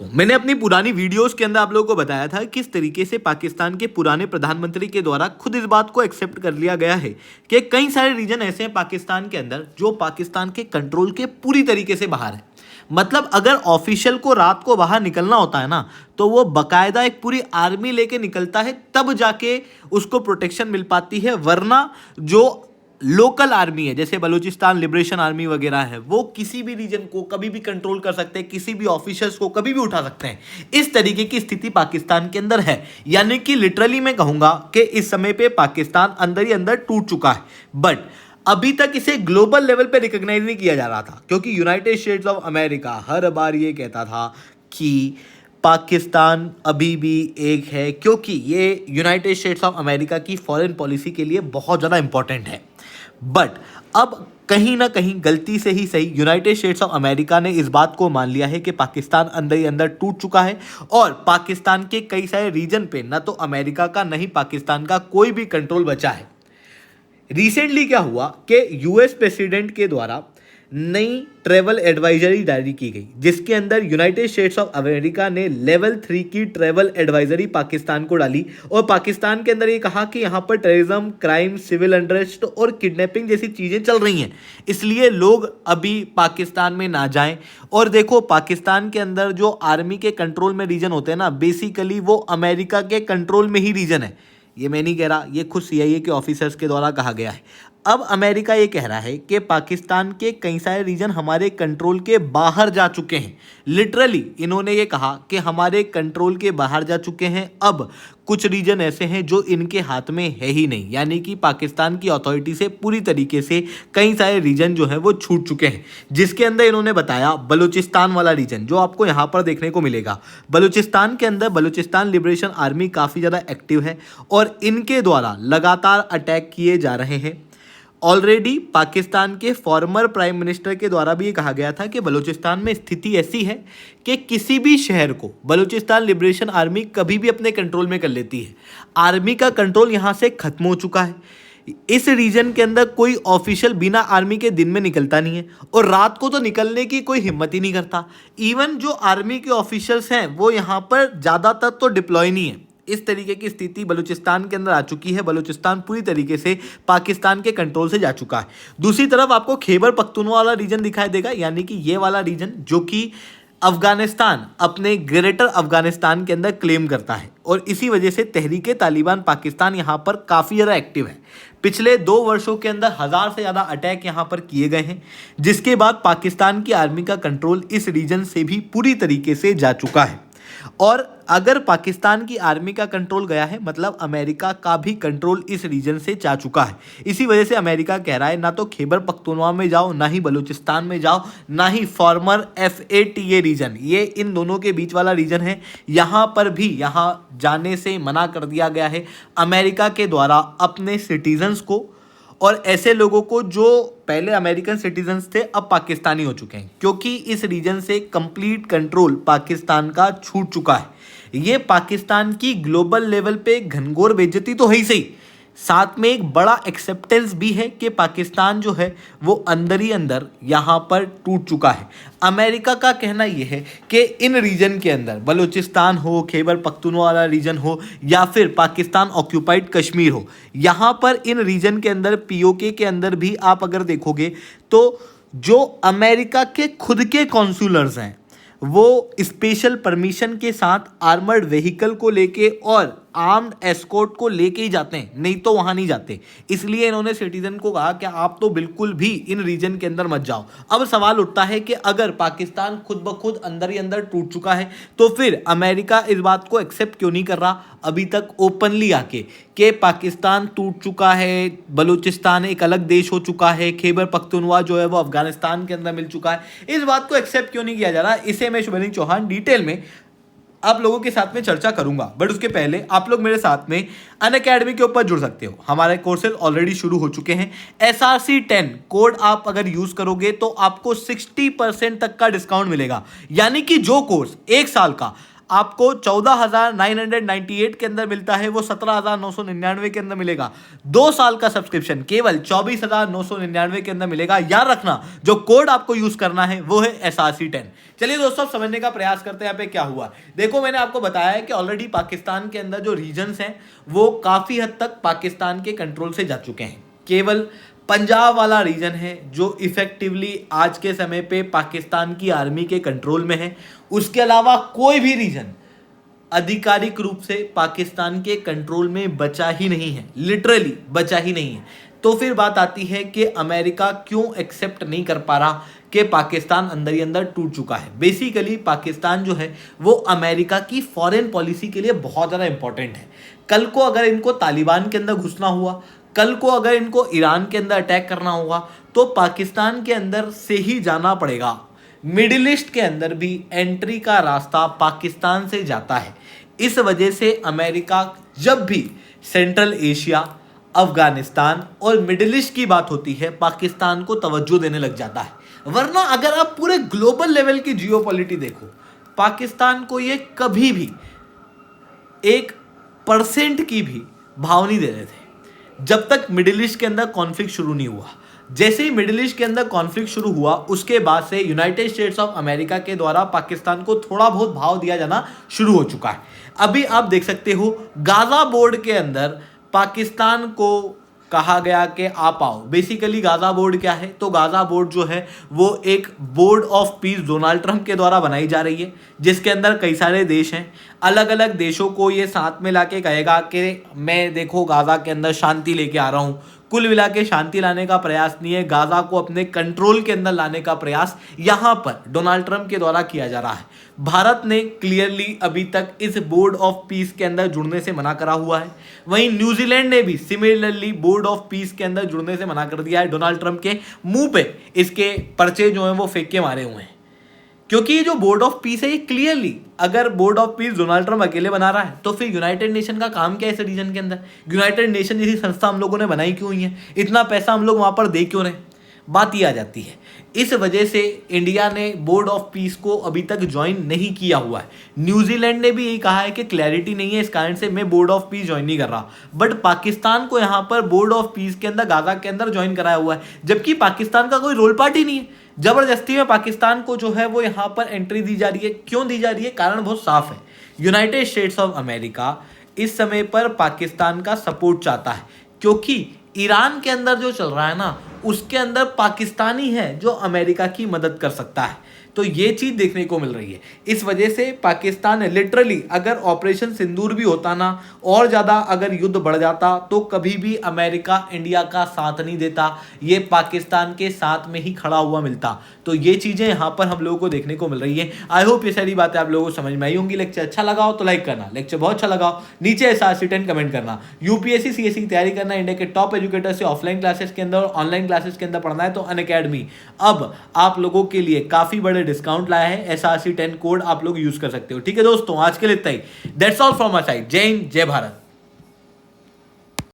मैंने अपनी पुरानी वीडियोस के अंदर आप लोगों को बताया था किस तरीके से पाकिस्तान के पुराने प्रधानमंत्री के द्वारा खुद इस बात को एक्सेप्ट कर लिया गया है कि कई सारे रीजन ऐसे हैं पाकिस्तान के अंदर जो पाकिस्तान के कंट्रोल के पूरी तरीके से बाहर है। मतलब अगर ऑफिशियल को रात को बाहर निकलना होता है ना, तो वो बकायदा एक पूरी आर्मी लेके निकलता है, तब जाके उसको प्रोटेक्शन मिल पाती है। वरना जो लोकल आर्मी है जैसे बलूचिस्तान लिबरेशन आर्मी वगैरह है, वो किसी भी रीजन को कभी भी कंट्रोल कर सकते हैं, किसी भी ऑफिसर्स को कभी भी उठा सकते हैं। इस तरीके की स्थिति पाकिस्तान के अंदर है। यानी कि लिटरली मैं कहूंगा कि इस समय पे पाकिस्तान अंदर ही अंदर टूट चुका है। बट अभी तक इसे ग्लोबल लेवल पे रिकॉग्नाइज नहीं किया जा रहा था, क्योंकि यूनाइटेड स्टेट्स ऑफ अमेरिका हर बार ये कहता था कि पाकिस्तान अभी भी एक है, क्योंकि ये यूनाइटेड स्टेट्स ऑफ अमेरिका की फॉरेन पॉलिसी के लिए बहुत ज़्यादा इंपॉर्टेंट है। बट अब कहीं ना कहीं गलती से ही सही यूनाइटेड स्टेट्स ऑफ अमेरिका ने इस बात को मान लिया है कि पाकिस्तान अंदर ही अंदर टूट चुका है और पाकिस्तान के कई सारे रीजन पे ना तो अमेरिका का ना ही पाकिस्तान का कोई भी कंट्रोल बचा है। रिसेंटली क्या हुआ कि यूएस प्रेसिडेंट के द्वारा नई ट्रैवल एडवाइजरी जारी की गई, जिसके अंदर यूनाइटेड स्टेट्स ऑफ अमेरिका ने लेवल 3 की ट्रैवल एडवाइजरी पाकिस्तान को डाली और पाकिस्तान के अंदर ये कहा कि यहाँ पर टेररिज्म, क्राइम, सिविल अनरेस्ट और किडनैपिंग जैसी चीज़ें चल रही हैं, इसलिए लोग अभी पाकिस्तान में ना जाएं। और देखो, पाकिस्तान के अंदर जो आर्मी के कंट्रोल में रीजन होते हैं ना, बेसिकली वो अमेरिका के कंट्रोल में ही रीजन है। ये मैं नहीं कह रहा, ये खुद CIA के ऑफिसर्स के द्वारा कहा गया है। अब अमेरिका ये कह रहा है कि पाकिस्तान के कई सारे रीजन हमारे कंट्रोल के बाहर जा चुके हैं। लिटरली इन्होंने ये कहा कि हमारे कंट्रोल के बाहर जा चुके हैं। अब कुछ रीजन ऐसे हैं जो इनके हाथ में है ही नहीं, यानी कि पाकिस्तान की अथॉरिटी से पूरी तरीके से कई सारे रीजन जो है वो छूट चुके हैं। जिसके अंदर इन्होंने बताया बलूचिस्तान वाला रीजन, जो आपको यहाँ पर देखने को मिलेगा। बलूचिस्तान के अंदर बलूचिस्तान लिबरेशन आर्मी काफ़ी ज़्यादा एक्टिव है और इनके द्वारा लगातार अटैक किए जा रहे हैं। ऑलरेडी पाकिस्तान के फॉर्मर प्राइम मिनिस्टर के द्वारा भी ये कहा गया था कि बलूचिस्तान में स्थिति ऐसी है कि किसी भी शहर को बलूचिस्तान लिबरेशन आर्मी कभी भी अपने कंट्रोल में कर लेती है। आर्मी का कंट्रोल यहाँ से खत्म हो चुका है। इस रीजन के अंदर कोई ऑफिशियल बिना आर्मी के दिन में निकलता नहीं है और रात को तो निकलने की कोई हिम्मत ही नहीं करता। इवन जो आर्मी के ऑफिशियल्स हैं वो यहाँ पर ज़्यादातर तो डिप्लॉय नहीं है। इस तरीके की स्थिति बलूचिस्तान के अंदर आ चुकी है। बलूचिस्तान पूरी तरीके से पाकिस्तान के कंट्रोल से जा चुका है। दूसरी तरफ आपको खैबर पख्तूनख्वा वाला रीजन दिखाई देगा, यानी कि ये वाला रीजन जो कि अफगानिस्तान अपने ग्रेटर अफगानिस्तान के अंदर क्लेम करता है और इसी वजह से तहरीके तालिबान पाकिस्तान यहाँ पर काफ़ी ज़्यादा एक्टिव है। पिछले 2 वर्षों के अंदर 1000 से ज़्यादा अटैक यहाँ पर किए गए हैं, जिसके बाद पाकिस्तान की आर्मी का कंट्रोल इस रीजन से भी पूरी तरीके से जा चुका है। और अगर पाकिस्तान की आर्मी का कंट्रोल गया है, मतलब अमेरिका का भी कंट्रोल इस रीजन से जा चुका है। इसी वजह से अमेरिका कह रहा है ना तो खैबर पख्तूनख्वा में जाओ, ना ही बलूचिस्तान में जाओ, ना ही फॉर्मर FATA रीजन, ये इन दोनों के बीच वाला रीजन है, यहाँ पर भी यहाँ जाने से मना कर दिया गया है अमेरिका के द्वारा अपने सिटीजन्स को। और ऐसे लोगों को जो पहले अमेरिकन सिटीजन्स थे अब पाकिस्तानी हो चुके हैं, क्योंकि इस रीजन से कंप्लीट कंट्रोल पाकिस्तान का छूट चुका है। ये पाकिस्तान की ग्लोबल लेवल पे घनघोर बेइज्जती तो है ही सही, साथ में एक बड़ा एक्सेप्टेंस भी है कि पाकिस्तान जो है वो अंदर ही अंदर यहाँ पर टूट चुका है। अमेरिका का कहना यह है कि इन रीजन के अंदर बलूचिस्तान हो, खैबर पख्तूनख्वा वाला रीजन हो या फिर पाकिस्तान ऑक्यूपाइड कश्मीर हो, यहाँ पर इन रीजन के अंदर POK के अंदर भी आप अगर देखोगे तो जो अमेरिका के खुद के कॉन्सुलर्स हैं वो स्पेशल परमिशन के साथ आर्मर्ड व्हीकल को लेके और आर्म्ड एस्कॉर्ट को लेके ही जाते हैं, नहीं तो वहां नहीं जाते। इसलिए इन्होंने सिटीजन को कहा कि आप तो बिल्कुल भी इन रीजन के अंदर मत जाओ। अब सवाल उठता है कि अगर पाकिस्तान खुद ब खुद अंदर ही अंदर टूट चुका है तो फिर अमेरिका इस बात को एक्सेप्ट क्यों नहीं कर रहा अभी तक ओपनली आके कि पाकिस्तान टूट चुका है, बलूचिस्तान एक अलग देश हो चुका है, खैबर पख्तूनख्वा जो है वो अफगानिस्तान के अंदर मिल चुका है। इस बात को एक्सेप्ट क्यों नहीं किया जा रहा? इसे मैं शुभेंदु चौहान डिटेल में आप लोगों के साथ में चर्चा करूंगा। बट उसके पहले आप लोग मेरे साथ में अनअकैडमी के ऊपर जुड़ सकते हो। हमारे कोर्सेज ऑलरेडी शुरू हो चुके हैं। SRC10 कोड आप अगर यूज करोगे तो आपको 60% तक का डिस्काउंट मिलेगा, यानी कि जो कोर्स 1 साल का आपको 14,998 के अंदर मिलता है वो 17,999 के अंदर मिलेगा। 2 साल का सब्सक्रिप्शन केवल 24,999 के अंदर मिलेगा। याद रखना जो कोड आपको यूज करना है वो है SRC10। चलिए दोस्तों समझने का प्रयास करते हैं यहाँ पे क्या हुआ। देखो मैंने आपको बताया है कि ऑलरेडी पाकिस्तान के अंदर जो रीजन्स हैं वो काफी हद तक पाकिस्तान के कंट्रोल से जा चुके हैं। केवल पंजाब वाला रीजन है जो इफेक्टिवली आज के समय पे पाकिस्तान की आर्मी के कंट्रोल में है। उसके अलावा कोई भी रीजन आधिकारिक रूप से पाकिस्तान के कंट्रोल में बचा ही नहीं है, लिटरली बचा ही नहीं है। तो फिर बात आती है कि अमेरिका क्यों एक्सेप्ट नहीं कर पा रहा कि पाकिस्तान अंदर ही अंदर टूट चुका है। बेसिकली पाकिस्तान जो है वो अमेरिका की फॉरेन पॉलिसी के लिए बहुत ज़्यादा इंपॉर्टेंट है। कल को अगर इनको तालिबान के अंदर घुसना हुआ, कल को अगर इनको ईरान के अंदर अटैक करना होगा तो पाकिस्तान के अंदर से ही जाना पड़ेगा। मिडिल ईस्ट के अंदर भी एंट्री का रास्ता पाकिस्तान से जाता है। इस वजह से अमेरिका जब भी सेंट्रल एशिया, अफगानिस्तान और मिडिल ईस्ट की बात होती है पाकिस्तान को तवज्जो देने लग जाता है। वरना अगर आप पूरे ग्लोबल लेवल की जियोपॉलिटी देखो, पाकिस्तान को ये कभी भी 1% की भी भाव नहीं दे रहे थे जब तक मिडिल ईस्ट के अंदर कॉन्फ्लिक्ट शुरू नहीं हुआ। जैसे ही मिडिल ईस्ट के अंदर कॉन्फ्लिक्ट शुरू हुआ उसके बाद से यूनाइटेड स्टेट्स ऑफ अमेरिका के द्वारा पाकिस्तान को थोड़ा बहुत भाव दिया जाना शुरू हो चुका है। अभी आप देख सकते हो गाजा बोर्ड के अंदर पाकिस्तान को कहा गया कि आप आओ। बेसिकली गाजा बोर्ड क्या है, तो गाजा बोर्ड जो है वो एक board of peace Donald Trump के द्वारा बनाई जा रही है, जिसके अंदर कई सारे देश हैं। अलग अलग देशों को ये साथ में लाके कहेगा कि मैं देखो गाजा के अंदर शांति लेके आ रहा हूँ। कुल मिला के शांति लाने का प्रयास नहीं है, गाजा को अपने कंट्रोल के अंदर लाने का प्रयास यहाँ पर डोनाल्ड ट्रंप के द्वारा किया जा रहा है। भारत ने क्लियरली अभी तक इस बोर्ड ऑफ पीस के अंदर जुड़ने से मना करा हुआ है। वहीं न्यूजीलैंड ने भी सिमिलरली बोर्ड ऑफ पीस के अंदर जुड़ने से मना कर दिया है। डोनाल्ड ट्रंप के मुंह पे इसके पर्चे जो हैं वो फेंक के मारे हुए हैं, क्योंकि ये जो बोर्ड ऑफ पीस है ये क्लियरली अगर board of peace Donald Trump अकेले बना रहा है तो फिर यूनाइटेड नेशन का काम क्या है इस रीजन के अंदर। यूनाइटेड नेशन जैसी संस्था हम लोगों ने बनाई क्यों हुई है, इतना पैसा हम लोग वहां पर दे क्यों रहे, बात ये आ जाती है। इस वजह से इंडिया ने बोर्ड ऑफ पीस को अभी तक ज्वाइन नहीं किया हुआ है। न्यूजीलैंड ने भी यही कहा है कि क्लैरिटी नहीं है, इस कारण से मैं बोर्ड ऑफ पीस ज्वाइन नहीं कर रहा। बट पाकिस्तान को यहाँ पर बोर्ड ऑफ पीस के अंदर गाजा के अंदर ज्वाइन कराया हुआ है, जबकि पाकिस्तान का कोई रोल पार्ट ही नहीं है। जबरदस्ती में पाकिस्तान को जो है वो यहाँ पर एंट्री दी जा रही है। क्यों दी जा रही है, कारण बहुत साफ है। यूनाइटेड स्टेट्स ऑफ अमेरिका इस समय पर पाकिस्तान का सपोर्ट चाहता है, क्योंकि ईरान के अंदर जो चल रहा है ना उसके अंदर पाकिस्तानी है जो अमेरिका की मदद कर सकता है। तो ये चीज देखने को मिल रही है। इस वजह से पाकिस्तान लिटरली अगर ऑपरेशन सिंदूर भी होता ना और ज्यादा अगर युद्ध बढ़ जाता तो कभी भी अमेरिका इंडिया का साथ नहीं देता, ये पाकिस्तान के साथ में ही खड़ा हुआ मिलता। तो ये चीजें यहाँ पर हम लोगों को देखने को मिल रही है। आई होप ये सारी बातें आप लोगों को समझ में आई होंगी। लेक्चर अच्छा लगा हो तो लाइक करना, लेक्चर बहुत अच्छा लगा हो नीचे SRC10 कमेंट करना। यूपीएससी CSE की तैयारी करना, इंडिया के टॉप एजुकेटर से ऑफलाइन क्लासेस के अंदर और ऑनलाइन क्लासेस के अंदर पढ़ना है तो अनअकैडमी अब आप लोगों के लिए काफी बड़े डिस्काउंट लाया है। SRC10 कोड आप लोग यूज कर सकते हो। ठीक है दोस्तों, आज के लिए इतना ही। That's all from my side. जय हिंद, जय भारत।